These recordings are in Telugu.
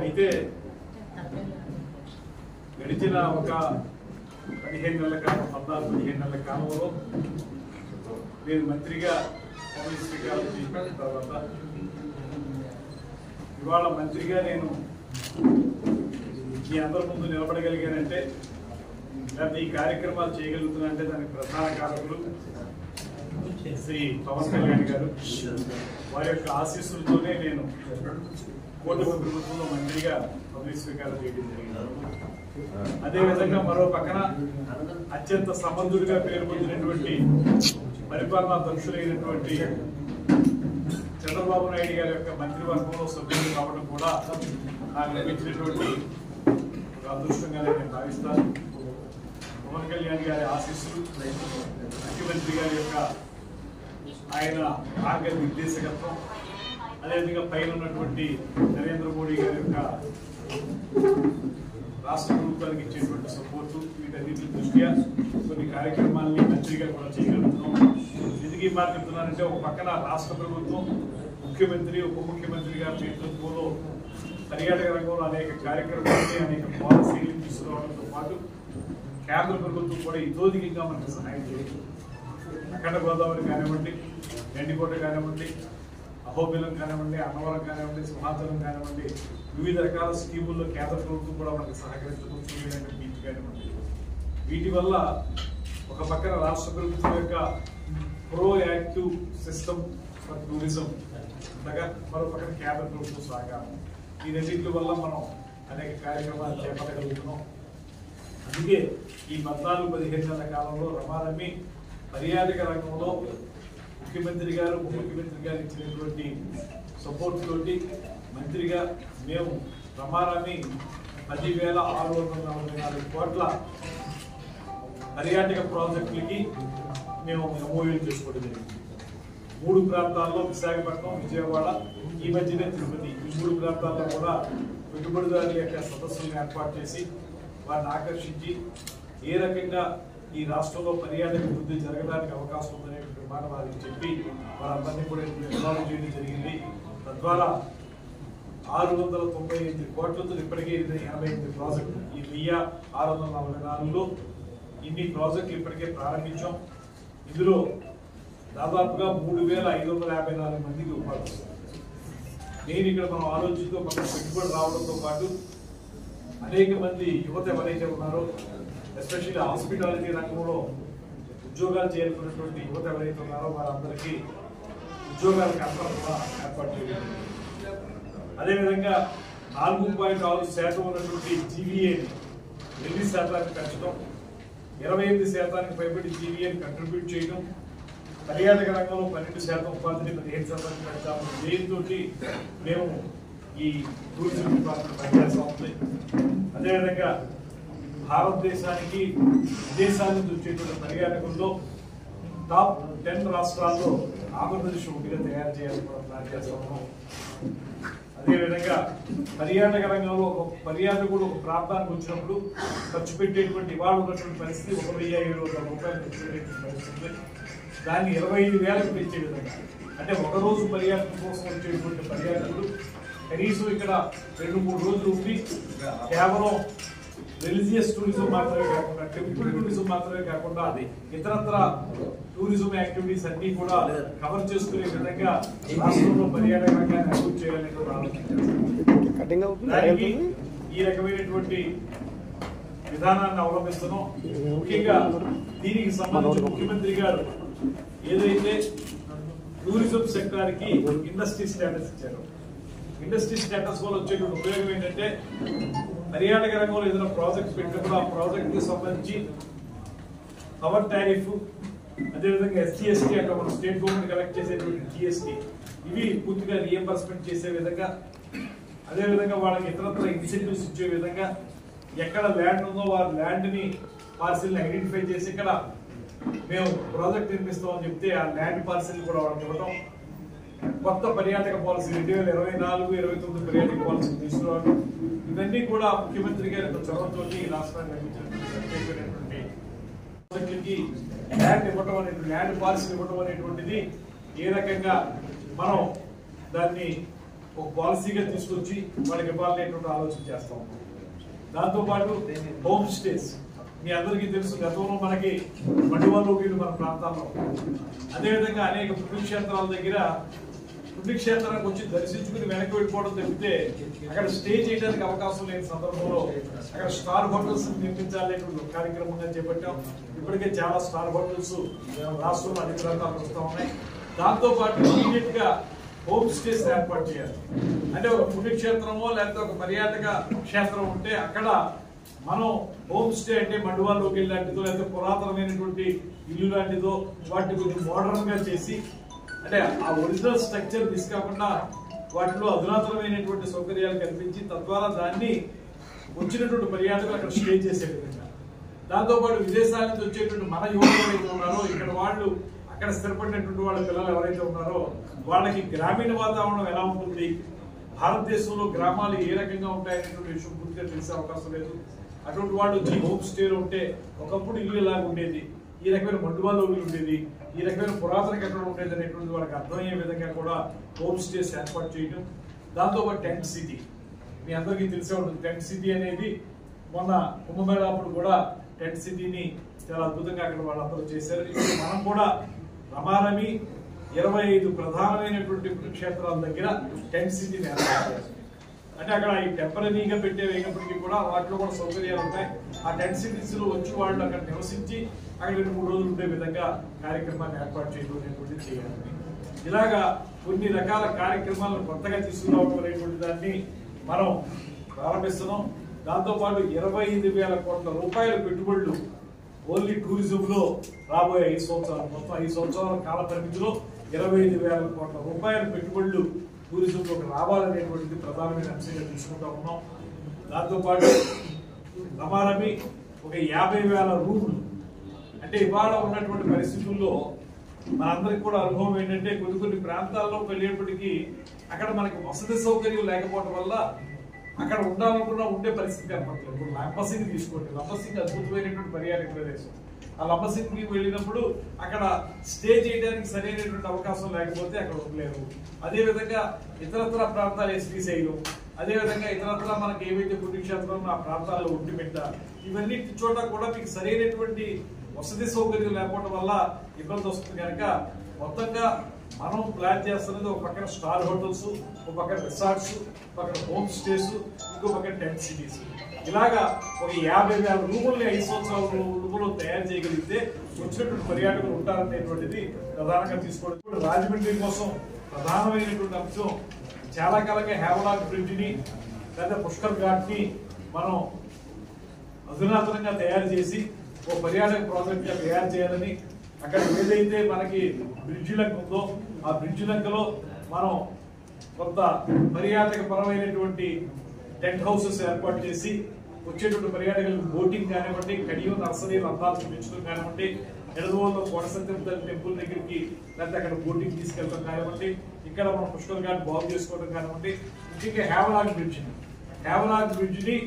అయితే గడిచిన ఒక 15 నెలల కాలం 14-15 నెలల కాలంలో నేను మంత్రిగా స్వీకారం చేసిన తర్వాత ఇవాళ మంత్రిగా నేను మీ అందరి ముందు నిలబడగలిగానంటే లేకపోతే ఈ కార్యక్రమాలు చేయగలుగుతున్నానంటే దానికి ప్రధాన కారకులు శ్రీ పవన్ కళ్యాణ్ గారు. వారి యొక్క ఆశీస్సులతోనే నేను కూటమి ప్రభుత్వంలో మంత్రిగా పదవి స్వీకారం చేయడం జరిగింది. అదేవిధంగా మరో పక్కన అత్యంత సమర్థుడిగా పేరు పొందినటువంటి పరిపాలనా దక్షులైనటువంటి చంద్రబాబు నాయుడు గారి యొక్క మంత్రివర్గంలో సభ్యులు కావడం కూడా నాకు లభించినటువంటి ఒక అదృష్టంగా నేను భావిస్తాను. పవన్ కళ్యాణ్ గారి ఆశీస్సులు, ముఖ్యమంత్రి గారి యొక్క ఆయన మార్గనిర్దేశకత్వం, అదేవిధంగా పైన ఉన్నటువంటి నరేంద్ర మోడీ గారి యొక్క రాష్ట్ర ప్రభుత్వానికి ఇచ్చేటువంటి సపోర్టు, వీటన్నిటి దృష్ట్యా కొన్ని కార్యక్రమాలని మంత్రిగా కూడా చేయగలుగుతున్నాం. ఎందుకు ఈ మాట చెప్తున్నానంటే ఒక పక్కన రాష్ట్ర ప్రభుత్వం, ముఖ్యమంత్రి, ఉప ముఖ్యమంత్రి గారి నేతృత్వంలో పర్యాటక రంగంలో అనేక కార్యక్రమాలని, అనేక పాలసీలు తీసుకురావడంతో పాటు కేంద్ర ప్రభుత్వం కూడా ఇతోధికంగా మనకు సహాయం చేయదు. అఖండ గోదావరి కానివ్వండి, గండికోట కానివ్వండి, అహోబిలం కానివ్వండి, అన్నవరం కానివ్వండి, సింహాచలం కానివ్వండి, వివిధ రకాల స్కీముల్లో కేంద్ర ప్రభుత్వం కూడా మనకు సహకరించడం బీచ్ కానివ్వండి. వీటి వల్ల ఒక పక్కన రాష్ట్ర ప్రభుత్వం యొక్క ప్రోయాక్టివ్ సిస్టమ్ ఫర్ టూరిజం ఉండగా మరో పక్కన కేంద్ర ప్రభుత్వం సహకారం, ఈ రెండింటి వల్ల మనం అనేక కార్యక్రమాలు చేపట్టగలుగుతున్నాం. అందుకే ఈ 14-15 నెలల కాలంలో రమారమి పర్యాటక రంగంలో ముఖ్యమంత్రి గారు, ఉప ముఖ్యమంత్రి గారు ఇచ్చినటువంటి సపోర్ట్ తోటి మంత్రిగా మేము రమారమి 10,644 కోట్ల పర్యాటక ప్రాజెక్టులకి మేము ఎంఓయూలు చేసుకోవడం జరిగింది. 3 ప్రాంతాల్లో విశాఖపట్నం, విజయవాడ, ఈ మధ్యనే తిరుపతి, ఈ 3 ప్రాంతాల్లో కూడా పెట్టుబడిదారుల యొక్క సదస్సులను ఏర్పాటు చేసి వారిని ఆకర్షించి ఏ రకంగా ఈ రాష్ట్రంలో పర్యాటక వృద్ధి జరగడానికి అవకాశం ఉందనేటువంటి మాట వారికి చెప్పి వారందరినీ కూడా ఇన్వాల్వ్ చేయడం జరిగింది. తద్వారా 695 కోట్లతో ఇప్పటికే 88 ప్రాజెక్టులు, ఈ 1644లో ఇన్ని ప్రాజెక్టులు ఇప్పటికే ప్రారంభించాం. ఇందులో దాదాపుగా 3,554 మందికి ఉపాధి వస్తుంది. నేను ఇక్కడ మనం ఆలోచిస్తూ పక్కన పెట్టుబడి రావడంతో పాటు అనేక మంది యువత ఎవరైతే ఉన్నారో, ఎస్పెషల్లీ హాస్పిటాలిటీ రంగంలో ఉద్యోగాలు చేరుకున్నటువంటి యువత ఎవరైతే ఉన్నారో వారందరికీ ఉద్యోగాలకు అవకాశం కూడా ఏర్పాటు చేయడం. అదేవిధంగా 4.6% ఉన్నటువంటి జీవీఏని 8% పెంచడం, 28% పైబడి జీవీఏని కంట్రిబ్యూట్ చేయడం, పర్యాటక రంగంలో 12% ఉపాధిని 15% పెంచాలని దీంతో మేము ఈ టూరిజం డిపార్ట్మెంట్ పనిచేస్తూ ఉంది. అదేవిధంగా భారతదేశానికి విదేశాల నుంచి వచ్చేటువంటి పర్యాటకుల్లో టాప్ 10 రాష్ట్రాల్లో ఆంధ్రప్రదేశ్ ఒకటిగా తయారు చేయాలని కూడా ప్లాన్ చేస్తూ ఉన్నాం. అదేవిధంగా పర్యాటక రంగంలో ఒక పర్యాటకుడు ఒక ప్రాంతానికి వచ్చినప్పుడు ఖర్చు పెట్టేటువంటి ఇవాళ ఉన్నటువంటి పరిస్థితి 1,700 రూపాయలు ఖర్చు పెట్టేటువంటి పరిస్థితి, దాన్ని 25,000కు పెంచే విధంగా, అంటే ఒక రోజు పర్యాటకం కోసం వచ్చేటువంటి పర్యాటకులు కనీసం ఇక్కడ 2-3 రోజులు ఉండి కేవలం రిలీజియస్ టూరిజం మాత్రమే కాకుండా, టెంపుల్ టూరిజం మాత్రమే కాకుండా ఇతరత్ర టూరిజం యాక్టివిటీస్ అన్ని కూడా కవర్ చేసుకునే విధంగా రాష్ట్రంలో పర్యాటక రంగాన్ని అభివృద్ధి చేయాలని దానికి ఈ రకమైనటువంటి విధానాన్ని అవలంబిస్తున్నాం. ముఖ్యంగా దీనికి సంబంధించి ముఖ్యమంత్రి గారు ఏదైతే టూరిజం సెక్టార్ కి ఇండస్ట్రీ స్టేటస్ ఇచ్చారో, ఇండస్ట్రీ స్టేటస్ వల్ల వచ్చేటువంటి ఉపయోగం ఏంటంటే పర్యాటక రంగంలో ఏదైనా ప్రాజెక్ట్ పెట్టినప్పుడు ఆ ప్రాజెక్ట్ కి సంబంధించి పవర్ టారిఫ్, అదేవిధంగా ఎస్జిఎస్టీ, అక్కడ మన స్టేట్ గవర్నమెంట్ కలెక్ట్ చేసేటువంటి జిఎస్టీ, ఇవి పూర్తిగా రియంబర్స్మెంట్ చేసే విధంగా, అదేవిధంగా వాళ్ళకి ఇతరత్ర ఇన్సెంటివ్స్ ఇచ్చే విధంగా, ఎక్కడ ల్యాండ్ ఉందో వారి ల్యాండ్ ని పార్సిల్ ఐడెంటిఫై చేసి ఇక్కడ మేము ప్రాజెక్ట్ నిర్మిస్తామని చెప్తే ఆ ల్యాండ్ పార్సిల్ కూడా వాళ్ళకి ఇవ్వడం, కొత్త పర్యాటక పాలసీ 2024-29 పర్యాటక పాలసీ తీసుకురావడం, ఇవన్నీ కూడా ముఖ్యమంత్రి గారి చొరవతో రాష్ట్రానికి లభించినటువంటి ల్యాండ్ ఇవ్వడం అనేటువంటి, ల్యాండ్ పాలసీ ఇవ్వడం అనేటువంటిది ఏ రకంగా మనం దాన్ని ఒక పాలసీగా తీసుకొచ్చి వాళ్ళకి ఇవ్వాలనేటువంటి ఆలోచన చేస్తాం. దాంతోపాటు హోమ్ స్టేస్ మీ అందరికీ తెలుసు, గతంలో మనకి మండువాలో వీళ్ళు మన ప్రాంతాల్లో, అదేవిధంగా అనేక పుణ్యక్షేత్రాల దగ్గర పుణ్యక్షేత్రానికి వచ్చి దర్శించుకుని వెనక్కి వెళ్ళిపోవడం తప్పితే అక్కడ స్టే చేయడానికి అవకాశం లేని సందర్భంలో అక్కడ స్టార్ హోటల్స్ నిర్మించాలనేటువంటి కార్యక్రమంగా చేపట్టాం. ఇప్పటికే చాలా స్టార్ హోటల్స్ రాష్ట్రంలో అన్ని ప్రాంతాలకు వస్తూ ఉన్నాయి. దాంతోపాటు ఇమీడియట్ గా హోమ్ స్టేస్ ఏర్పాటు చేయాలి. అంటే ఒక పుణ్యక్షేత్రమో లేకపోతే ఒక పర్యాటక క్షేత్రం ఉంటే అక్కడ మనం హోమ్ స్టే అంటే మండువాలోకి వెళ్ళాంటిదో లేకపోతే పురాతనమైనటువంటి ఇల్లు లాంటిదో వాటిని కొంచెం మోడర్న్ గా చేసి, అంటే ఆ ఒరిజినల్ స్ట్రక్చర్ మిస్ కాకుండా వాటిలో అధునాతనమైనటువంటి సౌకర్యాలు కల్పించి తద్వారా దాన్ని వచ్చినటువంటి పర్యాటకులు అక్కడ స్టే చేసే విధంగా, దాంతోపాటు విదేశాల నుంచి వచ్చేటువంటి మన యువకులు ఎవరైతే ఉన్నారో ఇక్కడ వాళ్ళు అక్కడ స్థిరపడినటువంటి వాళ్ళ పిల్లలు ఎవరైతే ఉన్నారో వాళ్ళకి గ్రామీణ వాతావరణం ఎలా ఉంటుంది, భారతదేశంలో గ్రామాలు ఏ రకంగా ఉంటాయనేటువంటి విషయం పూర్తిగా తెలిసే అవకాశం లేదు. అటువంటి వాళ్ళు వచ్చి హోమ్ స్టేలో ఉంటే ఒకప్పుడు ఇల్లు ఎలాగ ఉండేది, ఈ రకమైన మండువాలో ఉండేది, ఈ రకమైన పురాతన కట్టడం ఉండేది అనేటువంటి వాళ్ళకి అర్థమయ్యే విధంగా కూడా హోమ్ స్టేస్ ఏర్పాటు చేయడం. దాంతోపాటు టెంట్ సిటీ మీ అందరికీ తెలిసే ఉంటుంది. టెంట్ సిటీ అనేది మొన్న కుంభమేళా అప్పుడు కూడా టెంట్ సిటీని చాలా అద్భుతంగా అక్కడ వాళ్ళందరూ చేశారు. ఇప్పుడు మనం కూడా రమారమి 25 ప్రధానమైనటువంటి పుణ్యక్షేత్రాల దగ్గర టెంట్ సిటీని ఏర్పాటు చేయాలి. అంటే అక్కడ ఈ టెంపరీగా పెట్టేప్పటికీ కూడా వాటిలో కూడా సౌకర్యాలు ఉంటాయి. ఆ టెంట్ సిటీస్ లో వచ్చి వాళ్ళు అక్కడ నివసించి అక్కడ 2-3 రోజులు ఉండే విధంగా కార్యక్రమాన్ని ఏర్పాటు చేయడం అనేటువంటిది చేయాలి. ఇలాగా కొన్ని రకాల కార్యక్రమాలను కొత్తగా తీసుకురావడం అనేటువంటి దాన్ని మనం ప్రారంభిస్తున్నాం. దాంతోపాటు 25,000 కోట్ల రూపాయల పెట్టుబడులు ఓన్లీ టూరిజం లో రాబోయే 5 సంవత్సరాలు, మొత్తం 5 సంవత్సరాల కాల పరిమితిలో 25,000 కోట్ల రూపాయల పెట్టుబడులు టూరిజంలోకి రావాలనేటువంటిది ప్రధానమైన అంశంగా తీసుకుంటా ఉన్నాం. దాంతోపాటు రమారమి ఒక 50,000 రూములు, అంటే ఇవాళ ఉన్నటువంటి పరిస్థితుల్లో మనందరికి కూడా అనుభవం ఏంటంటే కొన్ని ప్రాంతాల్లో వెళ్ళేప్పటికీ అక్కడ మనకి వసతి సౌకర్యం లేకపోవడం వల్ల అక్కడ ఉండాలనుకున్నా ఉండే పరిస్థితి కనపడలేదు. ఇప్పుడు లంబసింగ్ తీసుకోండి, లంబసింగ్ అద్భుతమైనటువంటి పర్యాటక ప్రదేశం. ఆ లంబసింగ్కి వెళ్ళినప్పుడు అక్కడ స్టే చేయడానికి సరైనటువంటి అవకాశం లేకపోతే అక్కడ ఉండలేరు. అదేవిధంగా ఇతరత్ర ప్రాంతాలు శ్రీశైలం, అదేవిధంగా ఇతరత్ర మనకి ఏవైతే పుణ్యక్షేత్రం ఆ ప్రాంతాల్లో ఒంటిమిట్ట, ఇవన్నీ చోట కూడా మీకు సరైనటువంటి వసతి సౌకర్యం లేకపోవడం వల్ల ఇబ్బంది వస్తుంది. కనుక మొత్తంగా మనం ప్లాన్ చేస్తున్నది ఒక పక్కన స్టార్ హోటల్స్, ఒక పక్కన రిసార్ట్స్, పక్కన హోమ్ స్టేస్, ఇంకో పక్కన టెంట్ సిటీస్, ఇలాగా ఒక 50,000 రూముల్ని 5 సంవత్సరాల రూములు తయారు చేయగలిగితే వచ్చినటువంటి పర్యాటకులు ఉంటారనేటువంటిది ప్రధానంగా తీసుకోవడం. ఇప్పుడు రాజమండ్రి కోసం ప్రధానమైనటువంటి అంశం చాలా కాలంగా హేవలాక్ బ్రిడ్జ్ ని లేదా పుష్కర్ ఘాట్ ని మనం అధునాతనంగా తయారు చేసి ఓ పర్యాటక ప్రాజెక్ట్ గా తయారు చేయాలని, అక్కడ ఏదైతే మనకి బ్రిడ్జి లంక ఉందో ఆ బ్రిడ్జి లంకలో మనం కొంత పర్యాటక పరమైనటువంటి టెంట్ హౌసెస్ ఏర్పాటు చేసి వచ్చేటువంటి పర్యాటకులకు బోటింగ్ కానివ్వండి, కడియం నర్సరీలు అందాలు చూపించడం కానివ్వండి, ఎడదవోల్లో కోటసత్యం టెంపుల్ దగ్గరికి లేకపోతే అక్కడ బోటింగ్ తీసుకెళ్ళడం కానివ్వండి, ఇక్కడ మనం పుష్కర్ ఘాట్ బాగు చేసుకోవడం కానివ్వండి, ఇంకా హేవలాక్ బ్రిడ్జ్ ని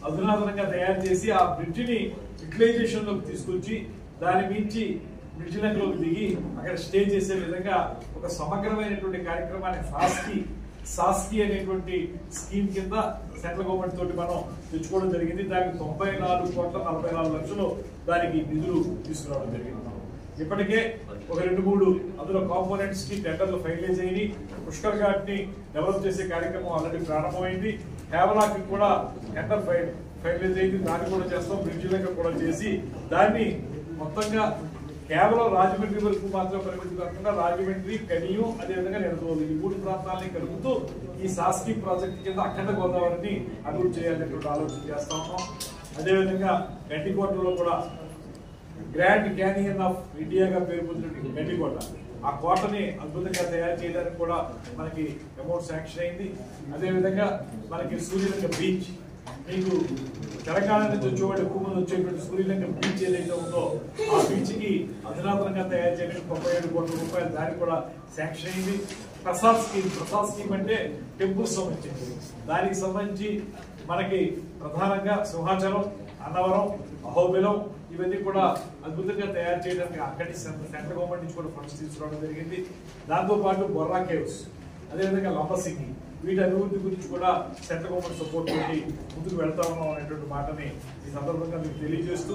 అధునాతనంగా తయారు చేసి ఆ బ్రిడ్జ్ ని యూటిలైజేషన్ లోకి తీసుకొచ్చి దాని మించి బ్రిడ్జ్ లంకలోకి దిగి అక్కడ స్టే చేసే విధంగా ఒక సమగ్రమైనటువంటి కార్యక్రమాన్ని సాస్కి అనేటువంటి స్కీమ్ కింద సెంట్రల్ గవర్నమెంట్ తోటి మనం తెచ్చుకోవడం జరిగింది. దానికి 94,44,00,000 దానికి నిధులు తీసుకురావడం జరిగింది. ఇప్పటికే ఒక 2-3 అందులో కాంపోనెంట్స్ కి టెండర్లు ఫైనలైజ్ అయ్యి పుష్కర్ ఘాట్ ని డెవలప్ చేసే కార్యక్రమం ఆల్రెడీ ప్రారంభమైంది. హేవలాక్ కూడా టెండర్ ఫైనలైజ్ అయింది, దాన్ని కూడా చేస్తాం. బ్రిడ్జ్ లంక కూడా చేసి దాన్ని మొత్తంగా కేవలం రాజమండ్రి వరకు మాత్రం పరిమితి కాకుండా రాజమండ్రి, కడియం, అదేవిధంగా నెడదవోలు ఈ 3 ప్రాంతాలని కలుపుతూ ఈ సాస్కి ప్రాజెక్ట్ కింద అఖండ గోదావరిని అభివృద్ధి చేయాలనేటువంటి ఆలోచన చేస్తా ఉన్నాం. అదేవిధంగా గండికోటలో కూడా గ్రాండ్ క్యానియన్ ఆఫ్ ఇండియాగా పేరు పొందినటువంటి గండికోట, ఆ కోటని అద్భుతంగా తయారు చేయడానికి కూడా మనకి అమౌంట్ శాంక్షన్ అయింది. అదేవిధంగా మనకి సూర్యలింగ బీచ్, మీకు తెలంగాణ నుంచి వచ్చేవాళ్ళు ఎక్కువ మంది వచ్చేటువంటి సూర్యలింగ బీచ్ ఏదైతే ఉందో ఆ బీచ్ కి అధునాతనంగా తయారు చేయడానికి 37 కోట్ల రూపాయలు దానికి కూడా శాంక్షన్ అయింది. ప్రసాద్ స్కీమ్ అంటే టెంపుల్స్ సంబంధించింది. దానికి సంబంధించి మనకి ప్రధానంగా సింహాచలం, అన్నవరం, అహోబిలం ఇవన్నీ కూడా అద్భుతంగా తయారు చేయడానికి అక్కడి సెంట్రల్ గవర్నమెంట్ నుంచి కూడా ఫండ్స్ తీసుకురావడం జరిగింది. దాంతోపాటు బొర్రా కేవ్స్, అదేవిధంగా లంబసింగి వీటి అభివృద్ధి గురించి కూడా సెంట్రల్ గవర్నమెంట్ సపోర్ట్ తోటి ముందుకు వెళ్తా ఉన్నాం అనేటువంటి మాటని ఈ సందర్భంగా మీకు తెలియజేస్తూ